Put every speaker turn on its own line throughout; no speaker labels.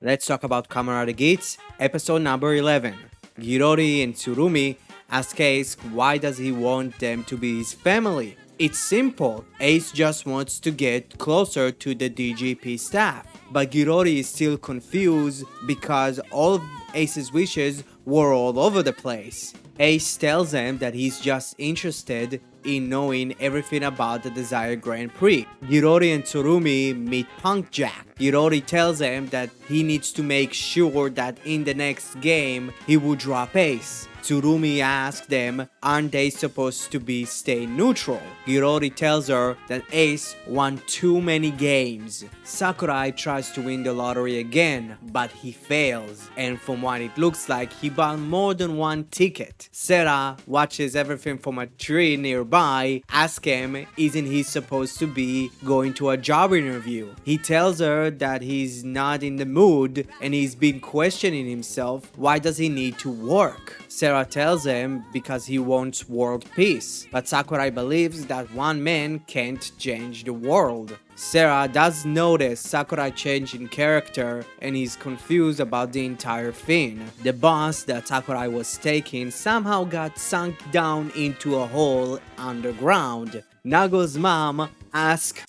Let's talk about Kamen Geats, episode number 11. Girori and Tsurumi ask Ace why does he want them to be his family. It's simple, Ace just wants to get closer to the DGP staff. But Girori is still confused because all of Ace's wishes were all over the place. Ace tells him that he's just interested in knowing everything about the desired Grand Prix. Girori and Tsurumi meet Punk Jack. Girori tells him that he needs to make sure that in the next game he will drop Ace. Tsurumi asks them, aren't they supposed to be stay neutral? Girori tells her that Ace won too many games. Sakurai tries to win the lottery again, but he fails, and from what it looks like, he bought more than one ticket. Sera watches everything from a tree nearby, asks him, isn't he supposed to be going to a job interview? He tells her that he's not in the mood, and he's been questioning himself, why does he need to work? Sera tells him because he wants world peace, but Sakurai believes that one man can't change the world. Sera does notice Sakurai change in character and is confused about the entire thing. The bus that Sakurai was taking somehow got sunk down into a hole underground. Nago's mom asks,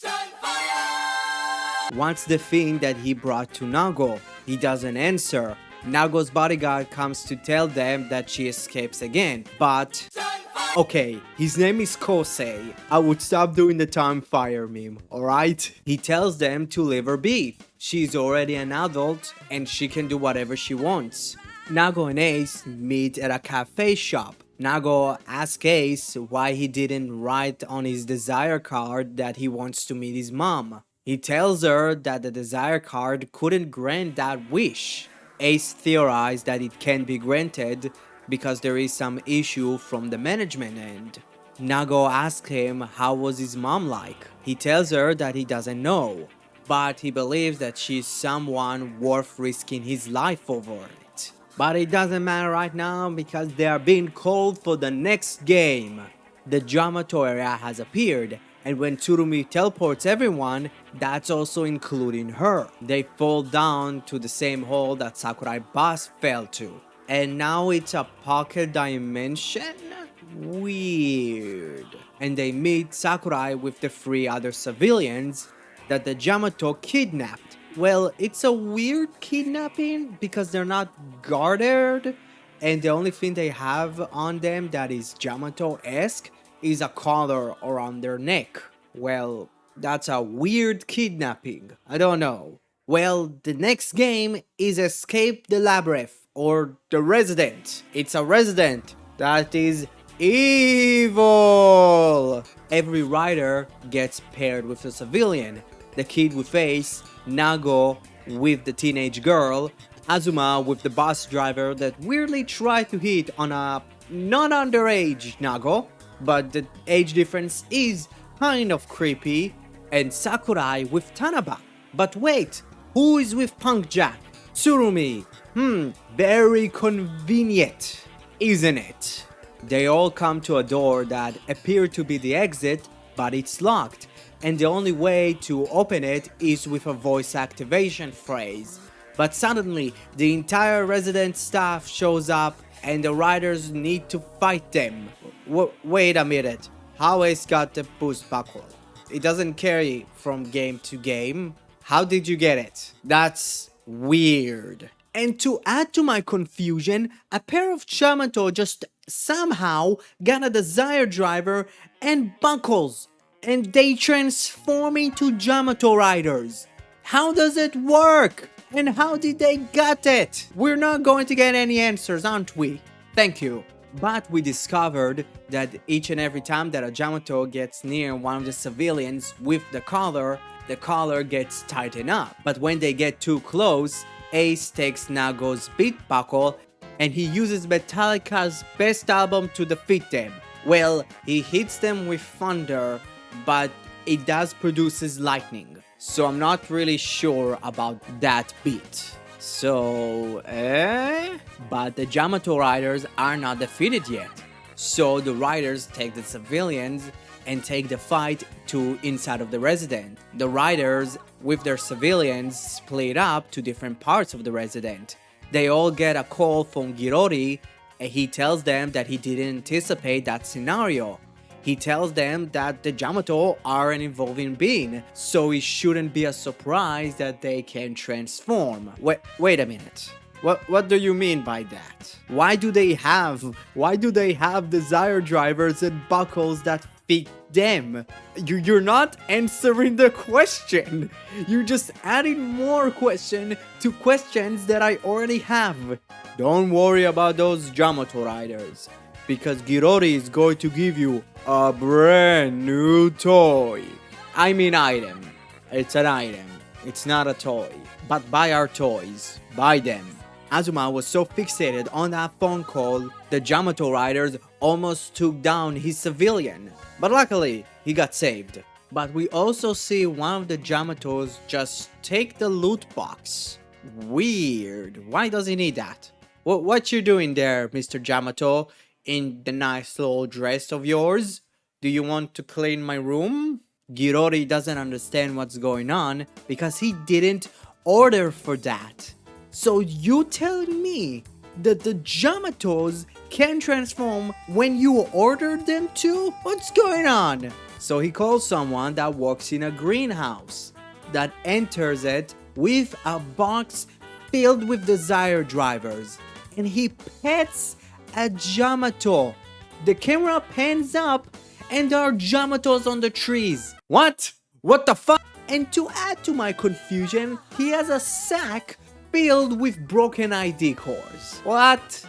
what's the thing that he brought to Nago? He doesn't answer. Nago's bodyguard comes to tell them that she escapes again, but... Okay, his name is Kosei. I would stop doing the time fire meme, alright? He tells them to leave her be. She's already an adult and she can do whatever she wants. Nago and Ace meet at a cafe shop. Nago asks Ace why he didn't write on his desire card that he wants to meet his mom. He tells her that the desire card couldn't grant that wish. Ace theorized that it can't be granted because there is some issue from the management end. Nago asks him how was his mom like. He tells her that he doesn't know, but he believes that she's someone worth risking his life over it. But it doesn't matter right now because they are being called for the next game. The Yamato area has appeared, and when Tsurumi teleports everyone, that's also including her. They fall down to the same hole that Sakurai boss fell to. And now it's a pocket dimension? Weird. And they meet Sakurai with the 3 other civilians that the Yamato kidnapped. Well, it's a weird kidnapping because they're not guarded, and the only thing they have on them that is Yamato-esque is a collar around their neck. Well, that's a weird kidnapping. I don't know. Well, the next game is Escape the Labyrinth, or The Resident. It's a resident that is evil. Every rider gets paired with a civilian. The kid with Ace, Nago with the teenage girl, Azuma with the bus driver that weirdly tried to hit on a not underage Nago, but the age difference is kind of creepy, and Sakurai with Tanaba. But wait, who is with Punk Jack? Tsurumi. Very convenient, isn't it? They all come to a door that appears to be the exit, but it's locked, and the only way to open it is with a voice activation phrase. But suddenly, the entire resident staff shows up and the riders need to fight them. Wait a minute, how Ace got the boost buckle? It doesn't carry from game to game. How did you get it? That's weird. And to add to my confusion, a pair of Yamato just somehow got a desire driver and buckles, and they transform into Yamato riders. How does it work? And how did they get it? We're not going to get any answers, aren't we? Thank you. But we discovered that each and every time that a Yamato gets near one of the civilians with the collar gets tightened up. But when they get too close, Ace takes Nago's beat buckle and he uses Metallica's best album to defeat them. Well, he hits them with thunder, but it does produces lightning. So I'm not really sure about that beat. So, But the Yamato riders are not defeated yet. So the riders take the civilians and take the fight to inside of the residence. The riders with their civilians split up to different parts of the residence. They all get a call from Girori, and he tells them that he didn't anticipate that scenario. He tells them that the Yamato are an evolving being, so it shouldn't be a surprise that they can transform. Wait a minute. What do you mean by that? Why do they have desire drivers and buckles that fit them? You're not answering the question. You're just adding more question to questions that I already have. Don't worry about those Yamato riders, because Girori is going to give you a brand new toy. I mean item. It's an item. It's not a toy. But buy our toys. Buy them. Azuma was so fixated on that phone call, the Yamato riders almost took down his civilian. But luckily, he got saved. But we also see one of the Yamatos just take the loot box. Weird. Why does he need that? What you doing there, Mr. Yamato, in the nice little dress of yours? Do you want to clean my room? Girori doesn't understand what's going on because he didn't order for that. So you telling me that the Yamatos can transform when you order them to? What's going on? So he calls someone that works in a greenhouse, that enters it with a box filled with desire drivers, and he pets a Yamato. The camera pans up and there are Yamatos on the trees. What? What the fuck? And to add to my confusion, he has a sack filled with broken ID cores. What?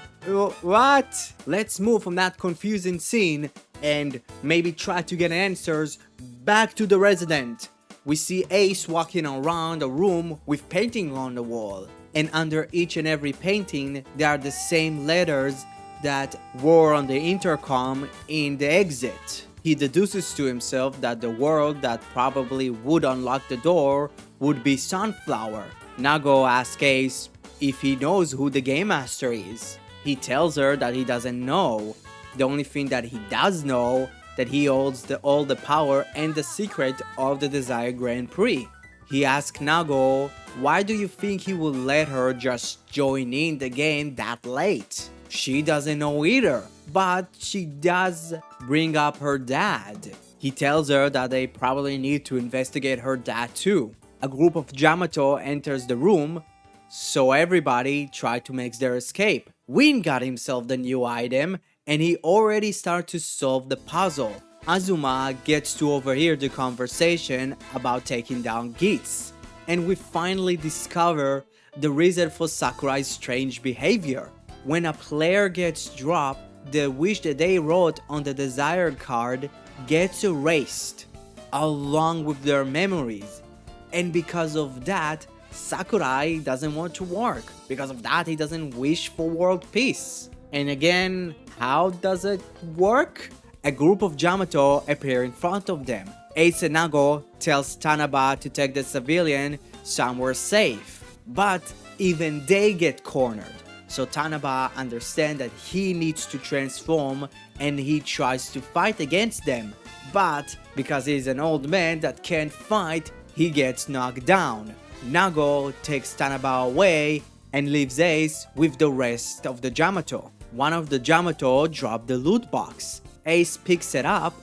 Let's move from that confusing scene and maybe try to get answers back to the resident. We see Ace walking around a room with painting on the wall, and under each and every painting there are the same letters that were on the intercom in the exit. He deduces to himself that the world that probably would unlock the door would be Sunflower. Nago asks Ace if he knows who the Game Master is. He tells her that he doesn't know. The only thing that he does know, that he holds all the power and the secret of the Desire Grand Prix. He asks Nago, why do you think he will let her just join in the game that late? She doesn't know either, but she does bring up her dad. He tells her that they probably need to investigate her dad too. A group of Yamato enters the room, so everybody tried to make their escape. Win got himself the new item, and he already started to solve the puzzle. Azuma gets to overhear the conversation about taking down Geats, and we finally discover the reason for Sakurai's strange behavior. When a player gets dropped, the wish that they wrote on the desire card gets erased, along with their memories. And because of that, Sakurai doesn't want to work. Because of that, he doesn't wish for world peace. And again, how does it work? A group of Yamato appear in front of them. Ace and Nago tells Tanaba to take the civilian somewhere safe. But even they get cornered. So Tanaba understands that he needs to transform and he tries to fight against them. But because he's an old man that can't fight, he gets knocked down. Nago takes Tanaba away and leaves Ace with the rest of the Yamato. One of the Yamato dropped the loot box. Ace picks it up,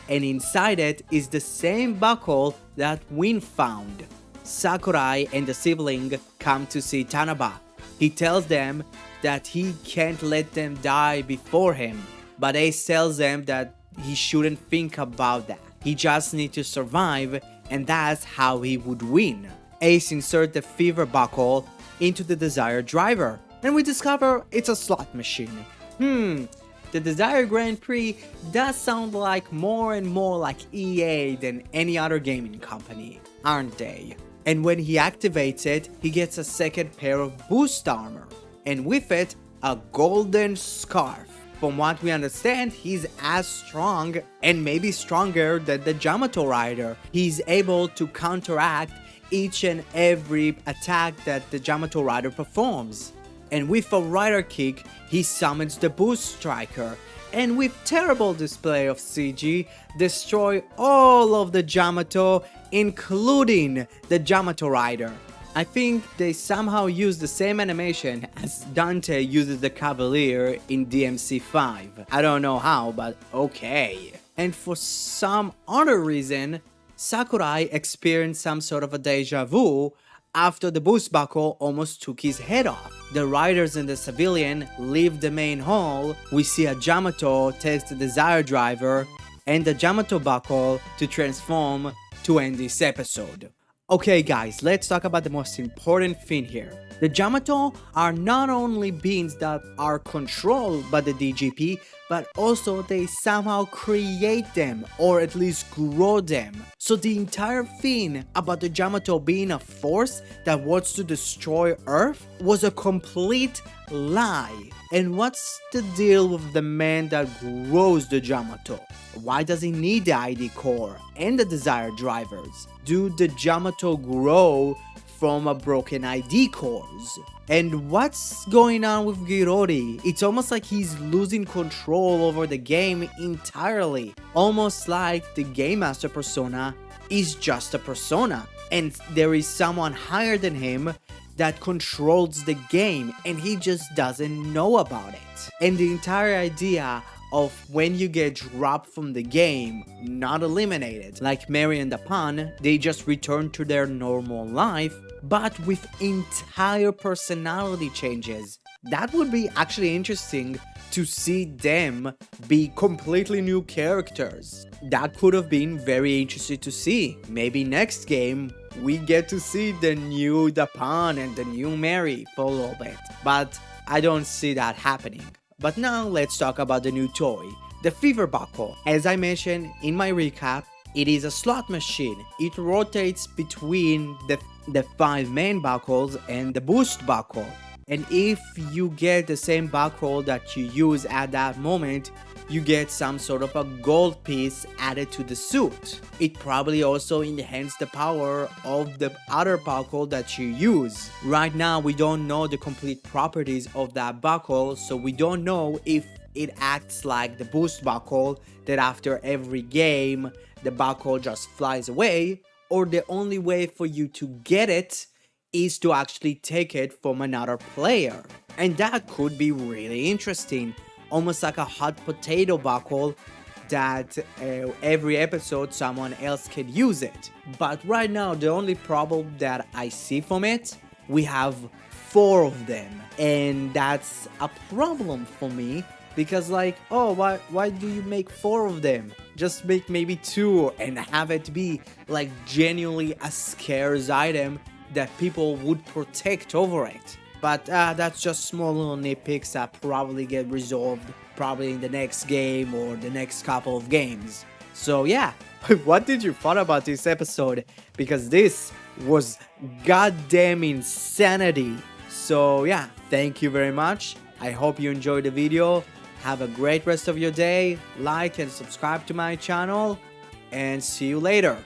and inside it is the same buckle that Win found. Sakurai and the sibling come to see Tanaba. He tells them that he can't let them die before him, but Ace tells them that he shouldn't think about that. He just needs to survive, and that's how he would win. Ace inserts the fever buckle into the Desire driver, and we discover it's a slot machine. The Desire Grand Prix does sound like more and more like EA than any other gaming company, aren't they? And when he activates it, he gets a second pair of boost armor, and with it, a golden scarf. From what we understand, he's as strong and maybe stronger than the Yamato rider. He's able to counteract each and every attack that the Yamato rider performs. And with a rider kick, he summons the boost striker, and with terrible display of CG, destroy all of the Yamato, including the Yamato Rider. I think they somehow use the same animation as Dante uses the Cavalier in DMC5. I don't know how, but okay. And for some other reason, Sakurai experienced some sort of a deja vu after the boost buckle almost took his head off. The riders and the civilian leave the main hall. We see a Yamato takes the Desire Driver and the Yamato buckle to transform to end this episode. Okay guys, let's talk about the most important thing here. The Yamato are not only beings that are controlled by the DGP, but also they somehow create them or at least grow them. So the entire thing about the Yamato being a force that wants to destroy Earth was a complete lie. And what's the deal with the man that grows the Yamato? Why does he need the ID core and the Desire Drivers? Do the Yamato grow from a broken ID cores? And what's going on with Girori? It's almost like he's losing control over the game entirely. Almost like the Game Master persona is just a persona, and there is someone higher than him that controls the game and he just doesn't know about it. And the entire idea of when you get dropped from the game, not eliminated, like Mary and the Pawn, they just return to their normal life, but with entire personality changes. That would be actually interesting to see them be completely new characters. That could have been very interesting to see. Maybe next game we get to see the new Dapan and the new Mary for a little bit, but I don't see that happening. But now let's talk about the new toy, the Fever Buckle. As I mentioned in my recap, it is a slot machine. It rotates between the 5 main buckles and the boost buckle. And if you get the same buckle that you use at that moment, you get some sort of a gold piece added to the suit. It probably also enhances the power of the other buckle that you use. Right now we don't know the complete properties of that buckle, so we don't know if it acts like the boost buckle, that after every game the buckle just flies away, or the only way for you to get it is to actually take it from another player. And that could be really interesting. Almost like a hot potato buckle that every episode someone else can use it. But right now the only problem that I see from it, we have 4 of them, and that's a problem for me, because like, oh, why do you make 4 of them? Just make maybe 2 and have it be like genuinely a scarce item that people would protect over it. But that's just small little nitpicks that probably get resolved probably in the next game or the next couple of games. So yeah, what did you thought about this episode? Because this was goddamn insanity. So yeah, thank you very much. I hope you enjoyed the video. Have a great rest of your day. Like and subscribe to my channel, and see you later.